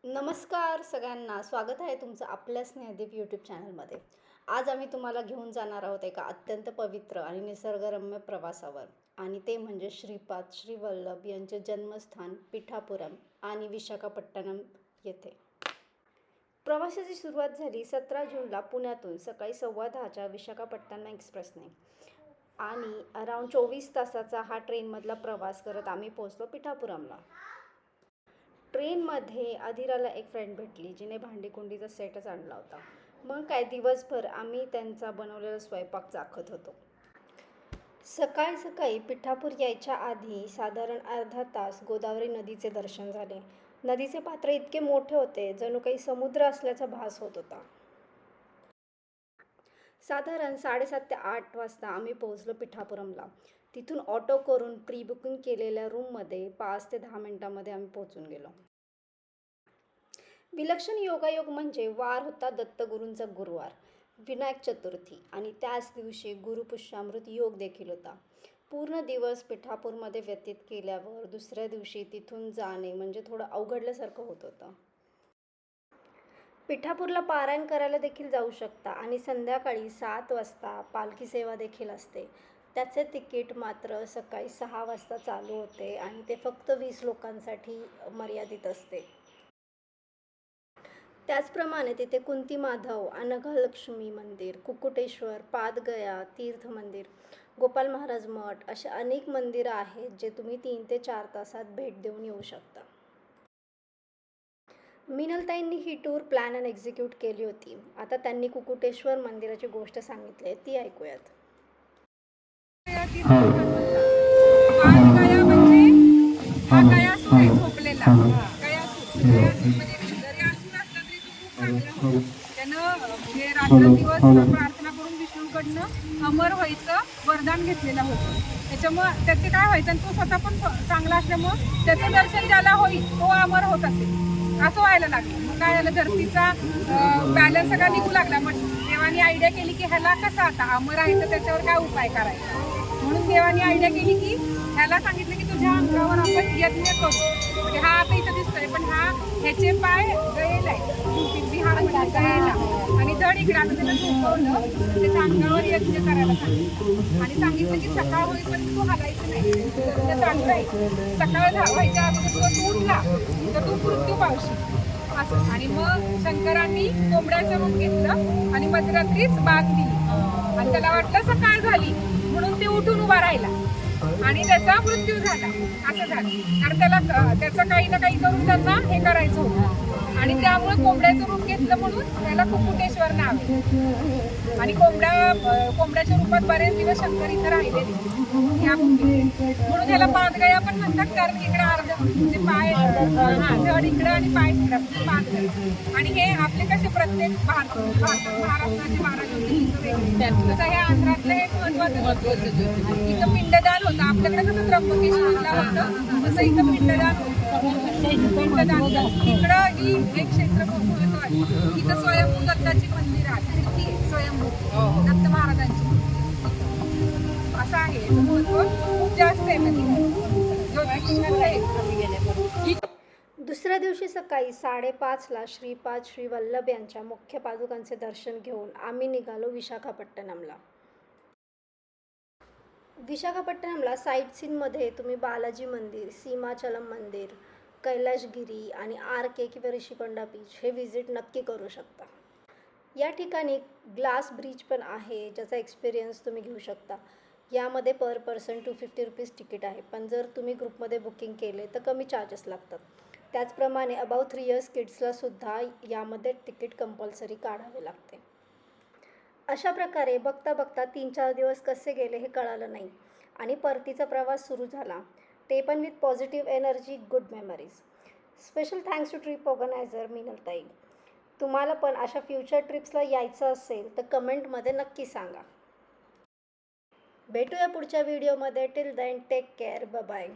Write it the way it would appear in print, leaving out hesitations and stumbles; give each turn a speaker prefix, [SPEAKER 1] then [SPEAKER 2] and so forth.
[SPEAKER 1] नमस्कार सगळ्यांना, स्वागत आहे तुमचं आपल्या स्नेहदीप यूट्यूब चॅनलमध्ये. आज आम्ही तुम्हाला घेऊन जाणार आहोत एका अत्यंत पवित्र आणि निसर्गरम्य प्रवासावर, आणि ते म्हणजे श्रीपाद श्री वल्लभ यांचे जन्मस्थान पिठापुरम आणि विशाखापट्टणम येथे. प्रवासाची सुरुवात झाली 17 जूनला पुण्यातून सकाळी 10:15च्या विशाखापट्टणम एक्सप्रेसने, आणि अराऊंड 24 तासाचा हा ट्रेनमधला प्रवास करत आम्ही पोहोचलो पिठापुरमला. ट्रेनमध्ये अधीराला एक फ्रेंड भेटली जिने भांडीकुंडीचा सेटच आणला होता. मग काय, दिवसभर आम्ही त्यांचा बनवलेला स्वयंपाक चाखत होतो. सकाळी सकाळी पिठापूर यायच्या आधी साधारण अर्धा तास गोदावरी नदीचे दर्शन झाले. नदीचे पात्र इतके मोठे होते, जणू काही समुद्र असल्याचा भास होत होता. साधारण 7:30 ते 8 वाजता आम्ही पोहोचलो पिठापुरमला. तिथून ऑटो करून प्री बुकिंग केलेल्या रूममध्ये 5 ते 10 मिनिटांमध्ये आम्ही पोहोचून गेलो. विलक्षण योगायोग म्हणजे वार होता दत्तगुरूंचा गुरुवार, विनायक चतुर्थी, आणि त्याच दिवशी गुरुपुष्यामृत योग देखील होता. पूर्ण दिवस पिठापूरमध्ये व्यतीत केल्यावर दुसऱ्या दिवशी तिथून जाणे म्हणजे थोडं अवघडल्यासारखं होत होतं. पिठापूरला पारायण करायला देखील जाऊ शकता, आणि संध्याकाळी 7 वाजता पालखी सेवा देखील असते. त्याचे तिकीट मात्र सकाळी 6 वाजता चालू होते, आणि ते फक्त 20 लोकांसाठी मर्यादित असते. त्याचप्रमाणे तिथे कुंती माधव, अनघलक्ष्मी मंदिर, कुकुटेश्वर, पादगया तीर्थ मंदिर, गोपाल महाराज मठ असे अनेक मंदिरं आहेत जे तुम्ही 3 ते 4 तासात भेट देऊन येऊ शकता. मिनलताईंनी ही टूर प्लॅन अँड एक्झिक्यूट केली होती. आता त्यांनी कुकुटेश्वर मंदिराची गोष्ट सांगितली आहे, ती ऐकूयात.
[SPEAKER 2] पादगया म्हणजे हा गयासूर आहे झोपलेला. गयासूर म्हणजे जरी असुर असला तरी तो खूप चांगला होता. त्यानं म्हणजे रात्रंदिवस प्रार्थना करून विष्णूकडनं अमर व्हायचं वरदान घेतलेलं होतं. त्याच्यामुळं त्याचे काय व्हायचं, आणि तो स्वतः पण चांगला असल्यामुळं त्याचं दर्शन ज्याला होईल तो अमर होत असेल, असं व्हायला लागलं. मग काय झालं, धरतीचा बॅलन्स सगळा निघू लागला. मग देवानी आयडिया केली की ह्याला कसं आता अमर आहे तर त्याच्यावर काय उपाय करायचा. म्हणून देवानी आयडिया केली की ह्याला सांगितलं की तुझ्या अंगावर आपण यज्ञ करू. म्हणजे हा आता इथं दिसतोय, पण ह्याचे पाय गळेला आहे, बिहारमध्ये गळेला, आणि धड इकडे. आता त्याला झोपवलं, त्याच्या अंगावर यज्ञ करायला सांगितलं, आणि सांगितलं की सकाळ होईपर्यंत तू हलायचं नाही, ते चालू राहील. सकाळ व्हायच्या अगोदर तू उठला तर तू मृत्यू पावशील असं. आणि मग शंकरांनी कोंबड्याचं रूप घेतलं आणि मध्यरात्रीच बाग दिली, आणि त्याला वाटलं सकाळ झाली म्हणून ते उठून उभा राहिला, आणि त्याचा मृत्यू झाला. असं झालं, कारण त्याचं काही ना काही करून त्यांना हे करायचं होतं, आणि त्यामुळे कोंबड्याचं रूप घेतलं म्हणून त्याला कुकुटेश्वर नाव आहे. आणि कोंबड्याच्या रूपात बरेच दिवस शंकर इथं राहिलेले या भूमीत, म्हणून त्याला पादगया पण म्हणतात. कारण इकडे अर्ध म्हणजे पाय धड इकडं आणि पाय तिकडं पादगया. आणि हे आपले कसे प्रत्येक महाराष्ट्राचे 12 ज्योतिर्लिंग, तसं हे आंध्रातलं एक महत्वाचं इथं पिंडदान होतं. आपल्याकडे कसं त्र्यंबकेश्वरला होतं तसं इथं पिंडदान पिंडदान इकडं ही एक क्षेत्र खूप महत्वाचं. इथं स्वयंभू दत्ताची मंदिर आहे, स्वयंभू दत्त महाराजांची असं आहे. महत्व खूप जास्त आहे
[SPEAKER 1] दुसऱ्या दिवशी सकाळी 5:30ला श्रीपाद श्री वल्लभ यांच्या मुख्य पादुकांचे दर्शन घेऊन आम्ही निघालो विशाखापट्टणमला. विशाखापट्टणमला साईट सीनमध्ये तुम्ही बालाजी मंदिर, सीमाचलम मंदिर, कैलाशगिरी आणि RK किंवा ऋषिकोंडा बीच हे व्हिजिट नक्की करू शकता. या ठिकाणी ग्लास ब्रिज पण आहे, ज्याचा एक्सपिरियन्स तुम्ही घेऊ शकता. यामध्ये पर पर्सन 250 रुपीज तिकीट आहे, पण जर तुम्ही ग्रुपमध्ये बुकिंग केले तर कमी चार्जेस लागतात. त्याचप्रमाणे अबाव 3 इयर्स किड्सला सुद्धा यामध्ये तिकीट कंपल्सरी काढावे लागते. अशा प्रकारे बघता बघता 3-4 दिवस कसे गेले हे कळालं नाही, आणि परतीचा प्रवास सुरू झाला, ते पण with positive energy, good memories. Special thanks to trip organiser मिनलताई. तुम्हाला पण अशा फ्युचर ट्रिप्सला यायचं असेल तर कमेंटमध्ये नक्की सांगा. भेटूया पुढच्या व्हिडिओमध्ये. Till then take care, bye bye.